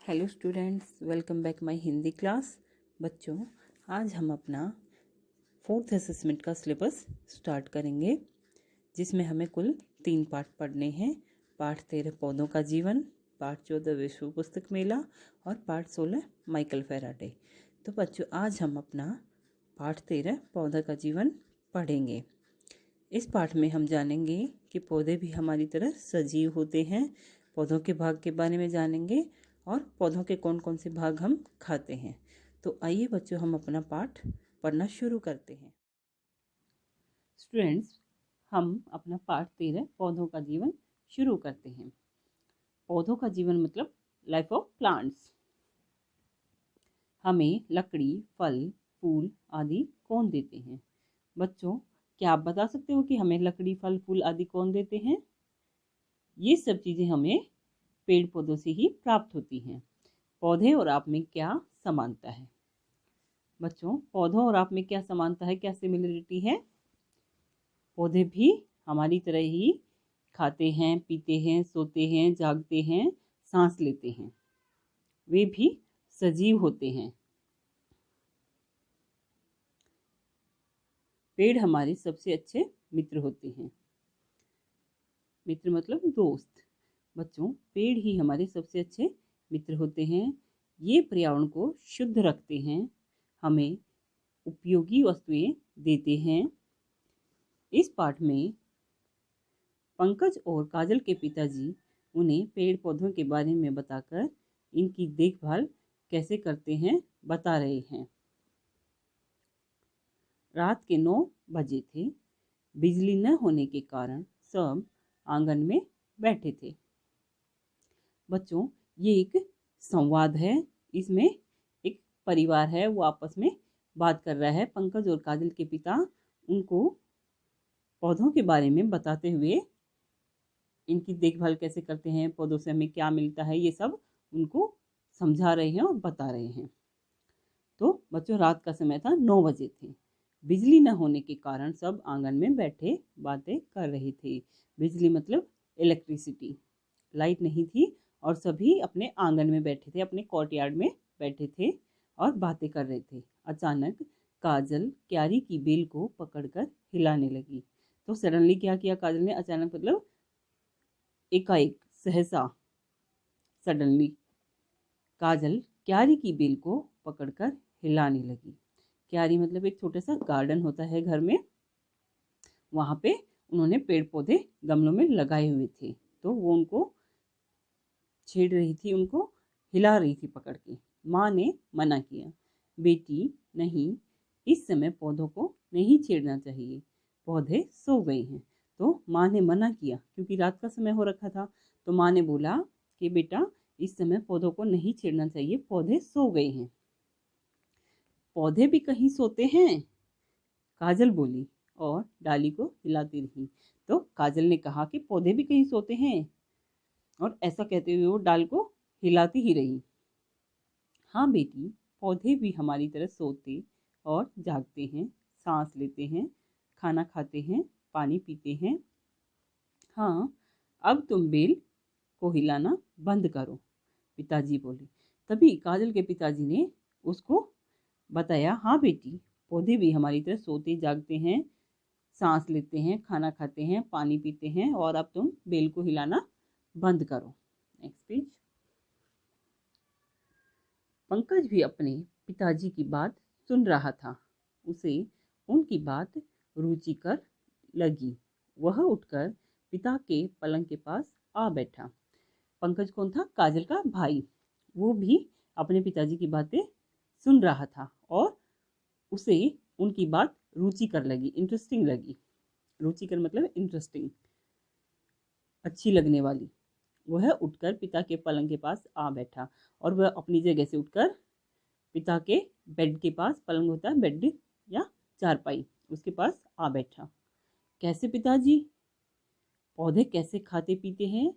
Hello students, welcome back my Hindi class. बच्चों, आज हम अपना 4th असेसमेंट का सिलेबस स्टार्ट करेंगे, जिसमें हमें कुल 3 पाठ पढ़ने हैं। पाठ 13 पौधों का जीवन, पाठ 14 विश्व पुस्तक मेला और पाठ 16 माइकल फैराडे। तो बच्चों, आज हम अपना पाठ 13 पौधा का जीवन पढ़ेंगे। इस पाठ में हम जानेंगे कि पौधे भी हमारी तरह सजीव होते हैं, पौधों के भाग के बारे में जानेंगे और पौधों के कौन कौन से भाग हम खाते हैं। तो आइए बच्चों, हम अपना पाठ पढ़ना शुरू करते हैं। स्टूडेंट्स, हम अपना पाठ 13 पौधों का जीवन शुरू करते हैं। पौधों का जीवन मतलब लाइफ ऑफ प्लांट्स। हमें लकड़ी, फल, फूल आदि कौन देते हैं? बच्चों, क्या आप बता सकते हो कि हमें लकड़ी, फल, फूल आदि कौन देते हैं? ये सब चीज़ें हमें पेड़ पौधों से ही प्राप्त होती हैं। पौधे और आप में क्या समानता है? बच्चों, पौधों और आप में क्या समानता है, क्या सिमिलरिटी है? पौधे भी हमारी तरह ही खाते हैं, पीते हैं, सोते हैं, जागते हैं, सांस लेते हैं। वे भी सजीव होते हैं। पेड़ हमारे सबसे अच्छे मित्र होते हैं। मित्र मतलब दोस्त। बच्चों, पेड़ ही हमारे सबसे अच्छे मित्र होते हैं। ये पर्यावरण को शुद्ध रखते हैं, हमें उपयोगी वस्तुएं देते हैं। इस पाठ में पंकज और काजल के पिताजी उन्हें पेड़ पौधों के बारे में बताकर इनकी देखभाल कैसे करते हैं बता रहे हैं। रात के 9 बजे थे। बिजली न होने के कारण सब आंगन में बैठे थे। बच्चों, ये एक संवाद है। इसमें एक परिवार है, वो आपस में बात कर रहा है। पंकज और काजल के पिता उनको पौधों के बारे में बताते हुए इनकी देखभाल कैसे करते हैं, पौधों से हमें क्या मिलता है, ये सब उनको समझा रहे हैं और बता रहे हैं। तो बच्चों, रात का समय था, 9 बजे थे। बिजली न होने के कारण सब आंगन में बैठे बातें कर रहे थे। बिजली मतलब इलेक्ट्रिसिटी। लाइट नहीं थी और सभी अपने आंगन में बैठे थे, अपने कोर्टयार्ड में बैठे थे और बातें कर रहे थे। अचानक काजल क्यारी की बेल को पकड़कर हिलाने लगी। तो सडनली क्या किया काजल ने? अचानक मतलब एकाएक, सहसा, सडनली काजल क्यारी की बेल को पकड़कर हिलाने लगी। क्यारी मतलब एक छोटा सा गार्डन होता है घर में, वहां पे उन्होंने पेड़ पौधे गमलों में लगाए हुए थे, तो वो उनको छेड़ रही थी, उनको हिला रही थी पकड़ के। माँ ने मना किया, बेटी नहीं, इस समय पौधों को नहीं छेड़ना चाहिए, पौधे सो गए हैं। तो माँ ने मना किया, क्योंकि रात का समय हो रखा था। तो माँ ने बोला कि बेटा, इस समय पौधों को नहीं छेड़ना चाहिए, पौधे सो गए हैं। पौधे भी कहीं सोते हैं, काजल बोली और डाली को हिलाती रही। तो काजल ने कहा कि पौधे भी कहीं सोते हैं, और ऐसा कहते हुए वो डाल को हिलाती ही रही। हाँ बेटी, पौधे भी हमारी तरह सोते और जागते हैं, सांस लेते हैं, खाना खाते हैं, पानी पीते हैं। हाँ, अब तुम बेल को हिलाना बंद करो, पिताजी बोले। तभी काजल के पिताजी ने उसको बताया, हाँ बेटी, पौधे भी हमारी तरह सोते जागते हैं, सांस लेते हैं, खाना खाते हैं, पानी पीते हैं, और अब तुम बेल को हिलाना बंद करो। Next page. पंकज भी अपने पिताजी की बात सुन रहा था। उसे उनकी बात रुचिकर लगी। वह उठकर पिता के पलंग के पास आ बैठा। पंकज कौन था? काजल का भाई। वो भी अपने पिताजी की बातें सुन रहा था और उसे उनकी बात रुचिकर लगी, इंटरेस्टिंग लगी। रुचिकर मतलब इंटरेस्टिंग, अच्छी लगने वाली। वह उठकर पिता के पलंग के पास आ बैठा, और वह अपनी जगह से उठकर पिता के बेड के पास, पलंग होता है बेड या चारपाई, उसके पास आ बैठा। कैसे पिताजी? पौधे कैसे खाते पीते हैं,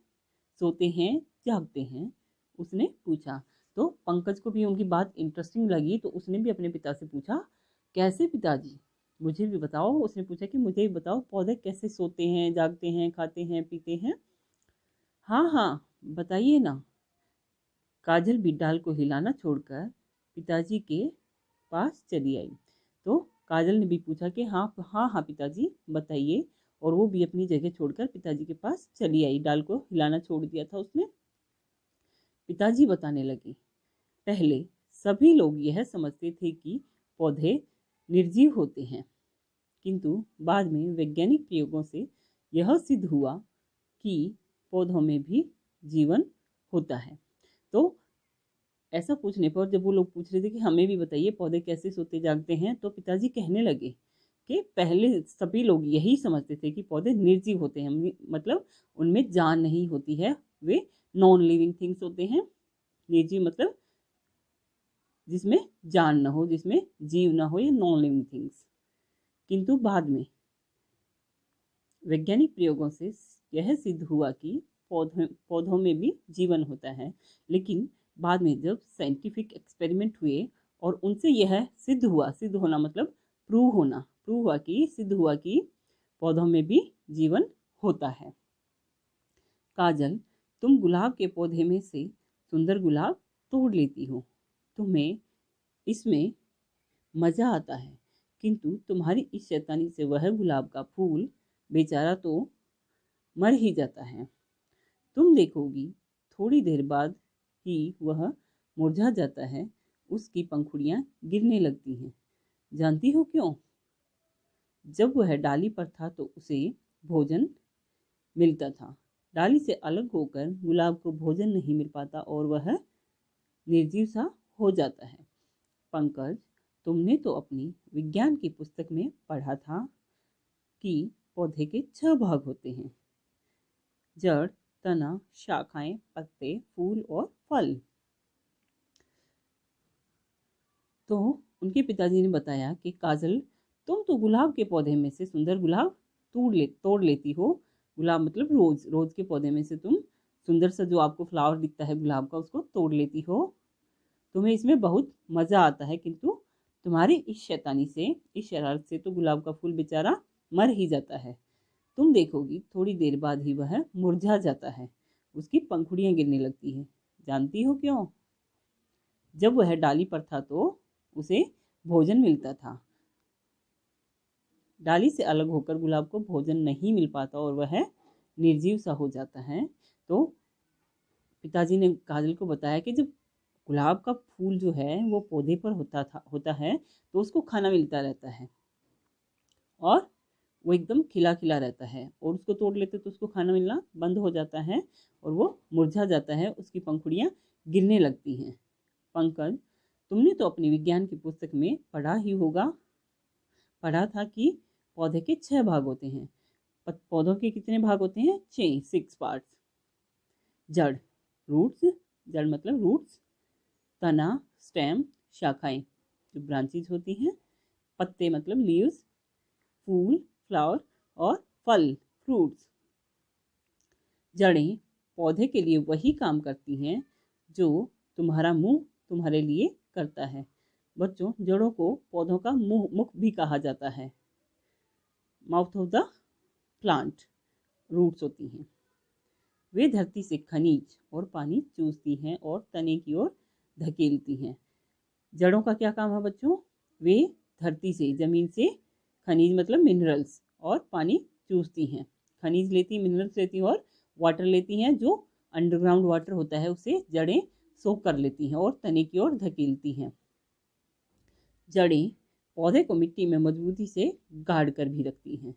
सोते हैं, जागते हैं? उसने पूछा। तो पंकज को भी उनकी बात इंटरेस्टिंग लगी, तो उसने भी अपने पिता से पूछा, कैसे पिताजी, मुझे भी बताओ। उसने पूछा कि मुझे भी बताओ, पौधे कैसे सोते हैं, जागते हैं, खाते हैं, पीते हैं? हाँ हाँ, बताइए ना। काजल भी डाल को हिलाना छोड़कर पिताजी के पास चली आई। तो काजल ने भी पूछा कि हाँ हाँ हाँ पिताजी बताइए, और वो भी अपनी जगह छोड़कर पिताजी के पास चली आई। डाल को हिलाना छोड़ दिया था उसने। पिताजी बताने लगे, पहले सभी लोग यह समझते थे कि पौधे निर्जीव होते हैं, किंतु बाद में वैज्ञानिक प्रयोगों से यह सिद्ध हुआ कि पौधों में भी जीवन होता है। तो ऐसा पूछने पर जब वो लोग पूछ रहे थे कि हमें भी बताइए पौधे कैसे सोते जागते हैं, तो पिताजी कहने लगे कि पहले सभी लोग यही समझते थे कि पौधे निर्जीव होते हैं, मतलब उनमें जान नहीं होती है, वे नॉन लिविंग थिंग्स होते हैं। निर्जीव मतलब जिसमें जान न हो, जिसमें जीव न हो, या नॉन लिविंग थिंग्स। किंतु बाद में वैज्ञानिक प्रयोगों से यह सिद्ध हुआ कि पौधों में भी जीवन होता है। लेकिन बाद में जब साइंटिफिक एक्सपेरिमेंट हुए और उनसे यह सिद्ध हुआ, सिद्ध होना मतलब प्रूव हुआ कि सिद्ध हुआ कि पौधों में भी जीवन होता है। काजल, तुम गुलाब के पौधे में से सुंदर गुलाब तोड़ लेती हो, तुम्हें इसमें मजा आता है, किंतु तुम्हारी इस शैतानी से वह गुलाब का फूल बेचारा तो मर ही जाता है। तुम देखोगी थोड़ी देर बाद ही वह मुरझा जाता है, उसकी पंखुड़ियां गिरने लगती हैं। जानती हो क्यों? जब वह डाली पर था तो उसे भोजन मिलता था। डाली से अलग होकर गुलाब को भोजन नहीं मिल पाता और वह निर्जीव सा हो जाता है। पंकज, तुमने तो अपनी विज्ञान की पुस्तक में पढ़ा था कि पौधे के 6 भाग होते हैं, जड़, तना, शाखाएं, पत्ते, फूल और फल। तो उनके पिताजी ने बताया कि काजल, तुम तो गुलाब के पौधे में से सुंदर गुलाब तोड़ लेती हो। गुलाब मतलब रोज के पौधे में से तुम सुंदर सा जो आपको फ्लावर दिखता है गुलाब का, उसको तोड़ लेती हो। तुम्हें इसमें बहुत मजा आता है, किंतु तुम्हारी इस शैतानी से, इस शरारत से तो गुलाब का फूल बेचारा मर ही जाता है। तुम देखोगी थोड़ी देर बाद ही वह मुरझा जाता है, उसकी पंखुड़ियां गिरने लगती हैं। जानती हो क्यों? जब वह डाली पर था तो उसे भोजन मिलता था। डाली से अलग होकर गुलाब को भोजन नहीं मिल पाता और वह निर्जीव सा हो जाता है। तो पिताजी ने काजल को बताया कि जब गुलाब का फूल जो है वो पौधे पर होता है तो उसको खाना मिलता रहता है और वो एकदम खिला खिला रहता है, और उसको तोड़ लेते तो उसको खाना मिलना बंद हो जाता है और वो मुरझा जाता है, उसकी पंखुड़ियां गिरने लगती हैं। पंकज, तुमने तो अपनी विज्ञान की पुस्तक में पढ़ा था कि पौधे के 6 भाग होते हैं। पौधों के कितने भाग होते हैं? 6 पार्ट्स। जड़, जड़ मतलब रूट्स, तना, स्टेम, शाखाएं जो ब्रांचेज होती हैं, पत्ते मतलब लीव्स, फूल फ्लावर और फल फ्रूट्स। जड़ें पौधे के लिए वही काम करती हैं जो तुम्हारा मुंह तुम्हारे लिए करता है। बच्चों, जड़ों को पौधों का मुख भी कहा जाता है। Mouth of the plant roots होती हैं। वे धरती से खनिज और पानी चूसती हैं और तने की ओर धकेलती हैं। जड़ों का क्या काम है बच्चों? वे धरती से, जमीन से खनिज मतलब मिनरल्स और पानी चूसती हैं। खनिज लेती, मिनरल्स लेती और वाटर लेती हैं। जो अंडरग्राउंड वाटर होता है उसे जड़ें सोख कर लेती हैं और तने की ओर धकेलती हैं। जड़ें पौधे को मिट्टी में मजबूती से गाड़ कर भी रखती हैं।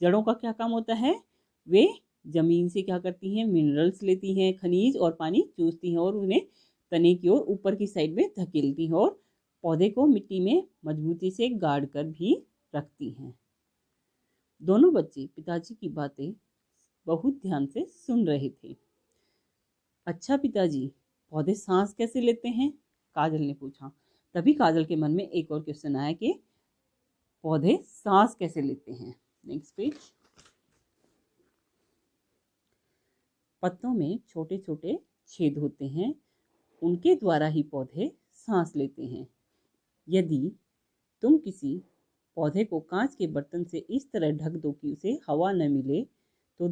जड़ों का क्या काम होता है? वे जमीन से क्या करती हैं? मिनरल्स लेती हैं, खनिज और पानी चूसती हैं और उन्हें तने की ओर ऊपर की साइड में धकेलती हैं और पौधे को मिट्टी में मजबूती से गाड़ कर भी रखती हैं। दोनों बच्चे पिताजी की बातें बहुत ध्यान से सुन रहे थे। अच्छा पिताजी, पौधे सांस कैसे लेते हैं? काजल ने पूछा। तभी काजल के मन में एक और क्वेश्चन आया कि पौधे सांस कैसे लेते हैं। Next page. पत्तों में छोटे छोटे छेद होते हैं, उनके द्वारा ही पौधे सांस लेते हैं। यदि तुम किसी पौधे को कांच के बर्तन से इस तरह ढक दो कि उसे हवा न मिले तो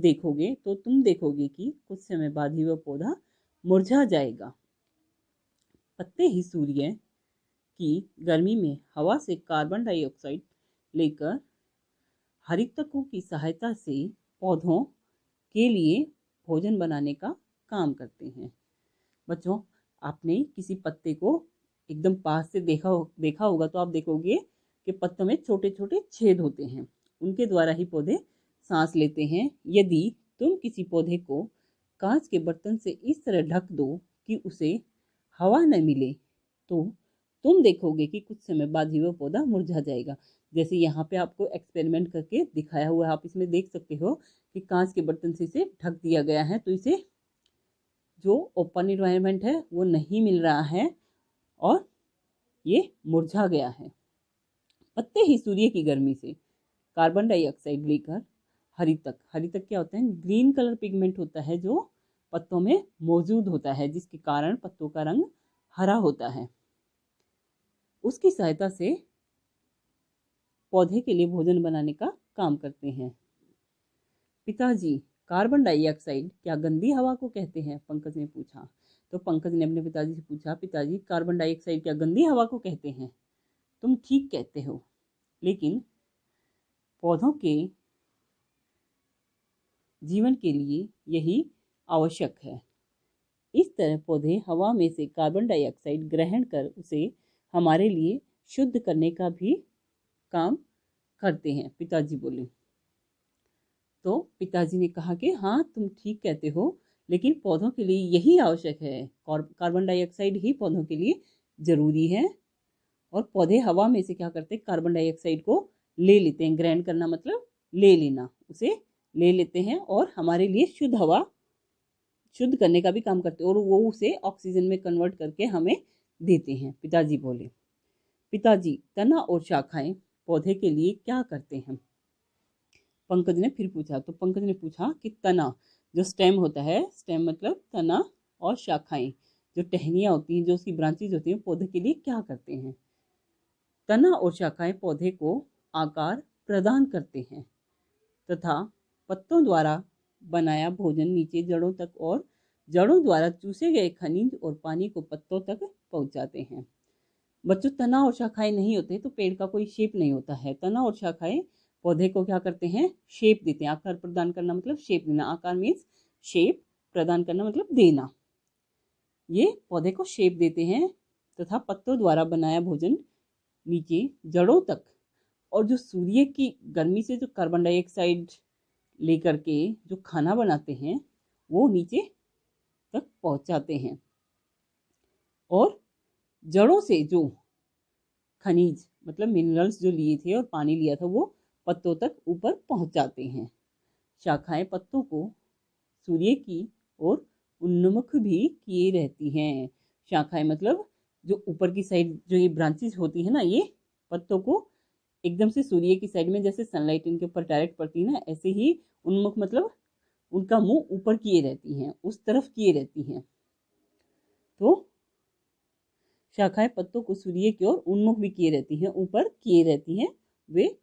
तुम देखोगे कि कुछ समय बाद ही वह पौधा मुरझा जाएगा। पत्ते ही सूर्य की गर्मी में हवा से कार्बन डाइऑक्साइड लेकर हरितकों की सहायता से पौधों के लिए भोजन बनाने का काम करते हैं। बच्चों, आपने किसी पत्ते को एकदम पास से देखा होगा तो आप देखोगे कि पत्तों में छोटे छोटे छेद होते हैं, उनके द्वारा ही पौधे सांस लेते हैं। यदि तुम किसी पौधे को कांच के बर्तन से इस तरह ढक दो कि उसे हवा न मिले तो तुम देखोगे कि कुछ समय बाद ही वो पौधा मुरझा जाएगा। जैसे यहाँ पे आपको एक्सपेरिमेंट करके दिखाया हुआ है, आप इसमें देख सकते हो कि कांच के बर्तन से इसे ढक दिया गया है, तो इसे जो ओपन इन्वायरमेंट है वो नहीं मिल रहा है और ये मुरझा गया है। पत्ते ही सूर्य की गर्मी से कार्बन डाइऑक्साइड लेकर हरितक क्या होता है? ग्रीन कलर पिगमेंट होता है जो पत्तों में मौजूद होता है, जिसके कारण पत्तों का रंग हरा होता है। उसकी सहायता से पौधे के लिए भोजन बनाने का काम करते हैं। पिताजी, कार्बन डाइऑक्साइड क्या गंदी हवा को कहते हैं? पंकज ने पूछा। तो पंकज ने अपने पिताजी से पूछा, पिताजी कार्बन डाइऑक्साइड क्या गंदी हवा को कहते हैं? तुम ठीक कहते हो, लेकिन पौधों के जीवन के लिए यही आवश्यक है। इस तरह पौधे हवा में से कार्बन डाइऑक्साइड ग्रहण कर उसे हमारे लिए शुद्ध करने का भी काम करते हैं, पिताजी बोले। तो पिताजी ने कहा कि हाँ, तुम ठीक कहते हो, लेकिन पौधों के लिए यही आवश्यक है। कार्बन डाइऑक्साइड ही पौधों के लिए जरूरी है और पौधे हवा में से क्या करते हैं? कार्बन डाइऑक्साइड को ले लेते हैं। ग्रहण करना मतलब ले लेना, उसे ले लेते हैं और हमारे लिए शुद्ध हवा शुद्ध करने का भी काम करते हैं और वो उसे ऑक्सीजन में कन्वर्ट करके हमें देते हैं, पिताजी बोले। पिताजी, तना और शाखाएं पौधे के लिए क्या करते हैं? पंकज ने फिर पूछा। तो पंकज ने पूछा कि तना जो स्टेम होता है, स्टेम मतलब तना, और शाखाएं जो टहनियाँ होती हैं, जो उसकी ब्रांचेज होती हैं, पौधे के लिए क्या करते हैं? तना और शाखाएं पौधे को आकार प्रदान करते हैं तथा पत्तों द्वारा बनाया भोजन नीचे जड़ों तक और जड़ों द्वारा चूसे गए खनिज और पानी को पत्तों तक पहुंचाते हैं। बच्चों, तना और शाखाएं नहीं होते तो पेड़ का कोई शेप नहीं होता है। तना और शाखाएं पौधे को क्या करते हैं? शेप देते हैं। आकार प्रदान करना मतलब शेप देना। आकार मीन्स शेप, प्रदान करना मतलब देना। ये पौधे को शेप देते हैं तथा पत्तों द्वारा बनाया भोजन नीचे जड़ों तक और जो सूर्य की गर्मी से जो कार्बन डाइऑक्साइड लेकर के जो खाना बनाते हैं वो नीचे तक पहुंचाते हैं और जड़ों से जो खनिज मतलब मिनरल्स जो लिए थे और पानी लिया था वो पत्तों तक ऊपर पहुंचाते हैं। शाखाएं पत्तों को सूर्य की ओर उन्मुख भी किए रहती हैं। शाखाएं मतलब जो ऊपर की साइड जो ये ब्रांचेस होती है ना, ये पत्तों को एकदम से सूर्य की साइड में, जैसे सनलाइट इनके ऊपर डायरेक्ट पड़ती है ना, ऐसे ही उन्मुख मतलब उनका मुंह ऊपर किए रहती हैं, उस तरफ किए रहती हैं। तो शाखाएं पत्तों को सूर्य की ओर उन्मुख भी किए रहती हैं, ऊपर किए रहती हैं, वे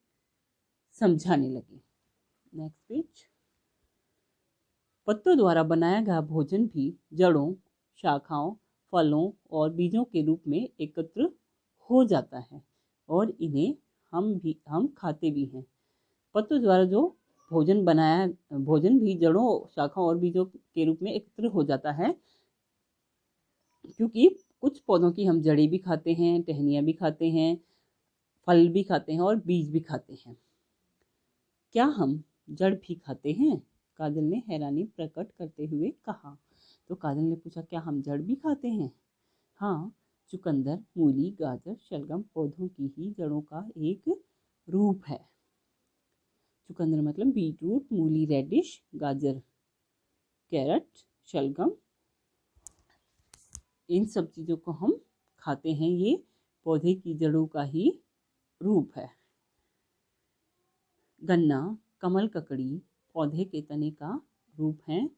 समझाने लगे। Next page. पत्तों द्वारा बनाया गया भोजन भी जड़ों, शाखाओं, फलों और बीजों के रूप में एकत्र हो जाता है और इन्हें हम खाते भी हैं। पत्तों द्वारा जो भोजन भी जड़ों, शाखाओं और बीजों के रूप में एकत्र हो जाता है, क्योंकि कुछ पौधों की हम जड़ें भी खाते हैं, टहनियाँ भी खाते हैं, फल भी खाते हैं और बीज भी खाते हैं। क्या हम जड़ भी खाते हैं? काजल ने हैरानी प्रकट करते हुए कहा। तो काजल ने पूछा, क्या हम जड़ भी खाते हैं? हाँ, चुकंदर, मूली, गाजर, शलगम पौधों की ही जड़ों का एक रूप है। चुकंदर मतलब बीटरूट, मूली रेडिश, गाजर कैरेट, शलगम, इन सब चीज़ों को हम खाते हैं। ये पौधे की जड़ों का ही रूप है। गन्ना, कमल ककड़ी पौधे के तने का रूप है,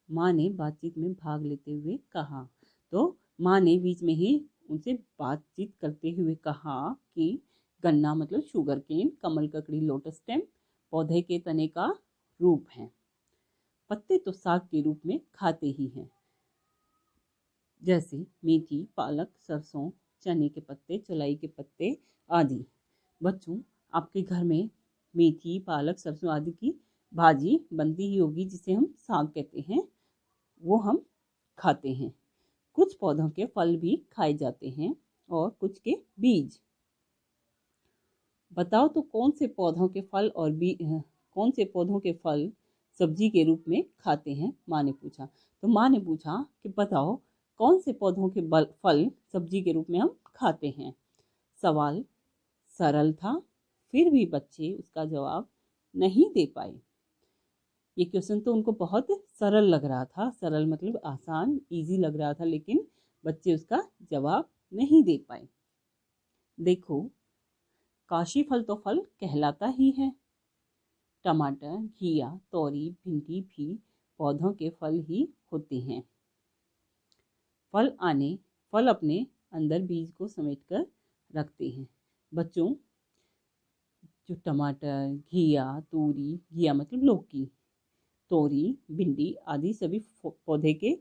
माँ ने बातचीत में भाग लेते हुए कहा। तो माँ ने बीच में ही उनसे बातचीत करते हुए कहा कि गन्ना मतलब शुगर केन, कमल ककड़ी लोटस स्टेम पौधे के तने का रूप है। पत्ते तो साग के रूप में खाते ही हैं। जैसे मेथी, पालक, सरसों, चने के पत्ते, चौलाई के पत्ते आदि। बच्चों, आपके घर में मेथी, पालक, सरसों आदि की भाजी बनती ही होगी जिसे हम साग कहते हैं, वो हम खाते हैं। कुछ पौधों के फल भी खाए जाते हैं और कुछ के बीज। बताओ तो कौन से पौधों के फल और कौन से पौधों के फल सब्जी के रूप में खाते हैं? माँ ने पूछा। तो माँ ने पूछा कि बताओ कौन से पौधों के फल सब्जी के रूप में हम खाते हैं। सवाल सरल था, फिर भी बच्चे उसका जवाब नहीं दे पाए। ये क्वेश्चन तो उनको बहुत सरल लग रहा था, सरल मतलब आसान, इजी लग रहा था, लेकिन बच्चे उसका जवाब नहीं दे पाए। देखो, काशी फल तो फल कहलाता ही है। टमाटर, घिया, तोरी, भिंडी भी पौधों के फल ही होते हैं। फल अपने अंदर बीज को समेटकर रखते हैं। बच्चों, जो टमाटर, घिया मतलब लौकी, तोरी, भिंडी आदि सभी पौधे के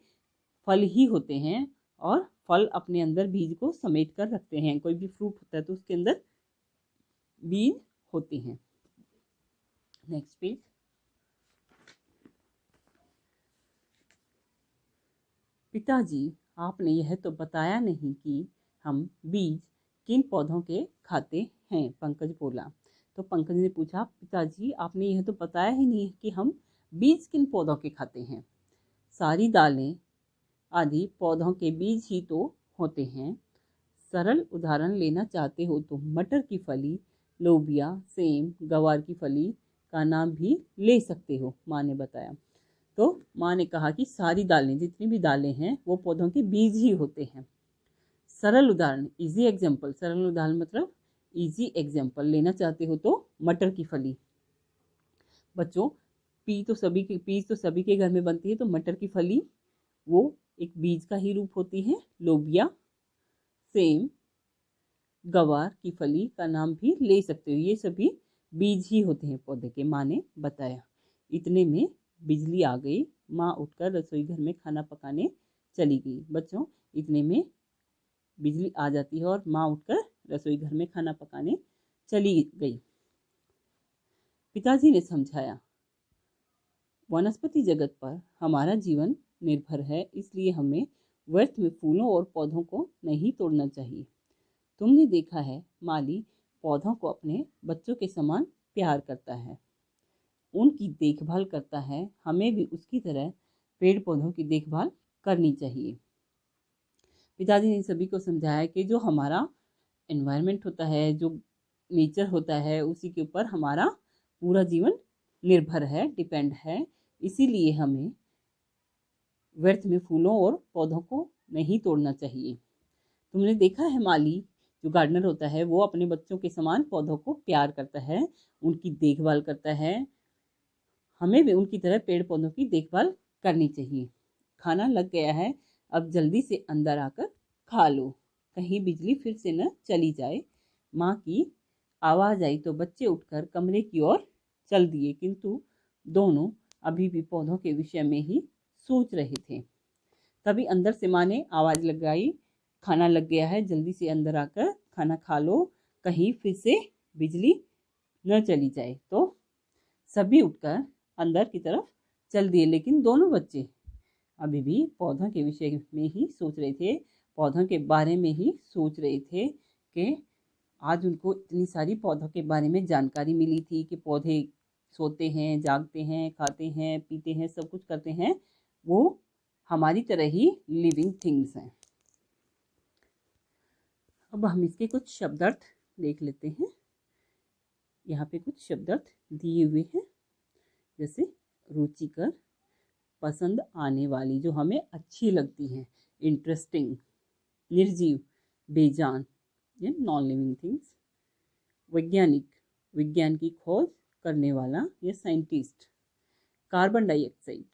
फल ही होते हैं और फल अपने अंदर बीज को समेट कर रखते हैं। कोई भी फ्रूट होता है तो उसके अंदर बीज होते हैं। Next page. पिताजी, आपने यह तो बताया नहीं कि हम बीज किन पौधों के खाते हैं, पंकज बोला। तो पंकज ने पूछा, पिताजी आपने यह तो बताया ही नहीं कि हम बीज किन पौधों के खाते हैं। सारी दालें आदि पौधों के बीज ही तो होते हैं। सरल उदाहरण लेना चाहते हो तो मटर की फली, लोबिया, सेम, गवार की फली का नाम भी ले सकते हो, माँ ने बताया। तो माँ ने कहा कि सारी दालें, जितनी भी दालें हैं वो पौधों के बीज ही होते हैं। सरल उदाहरण, इजी एग्जाम्पल, सरल उदाहरण मतलब इजी एग्जाम्पल लेना चाहते हो तो मटर की फली। बच्चों, पीज तो सभी के घर में बनती है, तो मटर की फली वो एक बीज का ही रूप होती है। लोबिया, सेम, गवार की फली का नाम भी ले सकते हो, ये सभी बीज ही होते हैं पौधे के, माँ ने बताया। इतने में बिजली आ गई। माँ उठकर रसोई घर में खाना पकाने चली गई। बच्चों, इतने में बिजली आ जाती है और माँ उठकर रसोई घर में खाना पकाने चली गई। पिताजी ने समझाया, वनस्पति जगत पर हमारा जीवन निर्भर है, इसलिए हमें व्यर्थ में फूलों और पौधों को नहीं तोड़ना चाहिए। तुमने देखा है, माली पौधों को अपने बच्चों के समान प्यार करता है, उनकी देखभाल करता है। हमें भी उसकी तरह पेड़ पौधों की देखभाल करनी चाहिए। पिताजी ने सभी को समझाया कि जो हमारा एनवायरनमेंट होता है, जो नेचर होता है, उसी के ऊपर हमारा पूरा जीवन निर्भर है, डिपेंड है। इसीलिए हमें व्यर्थ में फूलों और पौधों को नहीं तोड़ना चाहिए। तुमने देखा है, माली जो गार्डनर होता है वो अपने बच्चों के समान पौधों को प्यार करता है, उनकी देखभाल करता है। हमें भी उनकी तरह पेड़ पौधों की देखभाल करनी चाहिए। खाना लग गया है, अब जल्दी से अंदर आकर खा लो, कहीं बिजली फिर से न चली जाए। माँ की आवाज़ आई तो बच्चे उठकर कमरे की ओर चल दिए, किंतु दोनों अभी भी पौधों के विषय में ही सोच रहे थे। तभी अंदर से माँ ने आवाज़ लगाई, खाना लग गया है, जल्दी से अंदर आकर खाना खा लो, कहीं फिर से बिजली न चली जाए। तो सभी उठकर अंदर की तरफ चल दिए, लेकिन दोनों बच्चे अभी भी पौधों के विषय में ही सोच रहे थे, पौधों के बारे में ही सोच रहे थे कि आज उनको इतनी सारी पौधों के बारे में जानकारी मिली थी कि पौधे सोते हैं, जागते हैं, खाते हैं, पीते हैं, सब कुछ करते हैं, वो हमारी तरह ही लिविंग थिंग्स हैं। अब हम इसके कुछ शब्दार्थ देख लेते हैं। यहाँ पे कुछ शब्दार्थ दिए हुए हैं, जैसे रुचिकर, पसंद आने वाली, जो हमें अच्छी लगती है, इंटरेस्टिंग, निर्जीव, बेजान, ये नॉन लिविंग थिंग्स। वैज्ञानिक, विज्ञान की खोज करने वाला या साइंटिस्ट। कार्बन डाइऑक्साइड,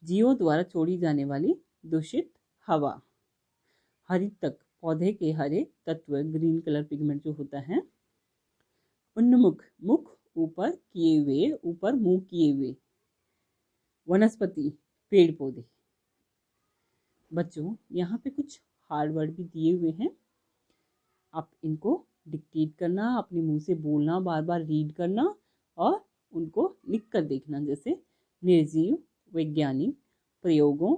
जीवों द्वारा छोड़ी जाने वाली दूषित हवा। हरितक, पौधे के हरे तत्व, ग्रीन कलर पिगमेंट जो होता है। उन्मुख, मुख ऊपर किए हुए, ऊपर मुंह किए हुए। वनस्पति, पेड़ पौधे। बच्चों यहाँ पे कुछ हार्ड वर्ड भी दिए हुए हैं, आप इनको डिक्टेट करना, अपने मुंह से बोलना, बार बार रीड करना और उनको लिख कर देखना, जैसे निर्जीव वैज्ञानिक प्रयोगों,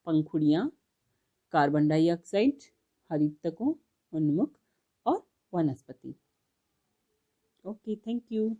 पंखुड़ियाँ, कार्बन डाइऑक्साइड, हरितकों, उन्मुख और वनस्पति। Okay, thank you.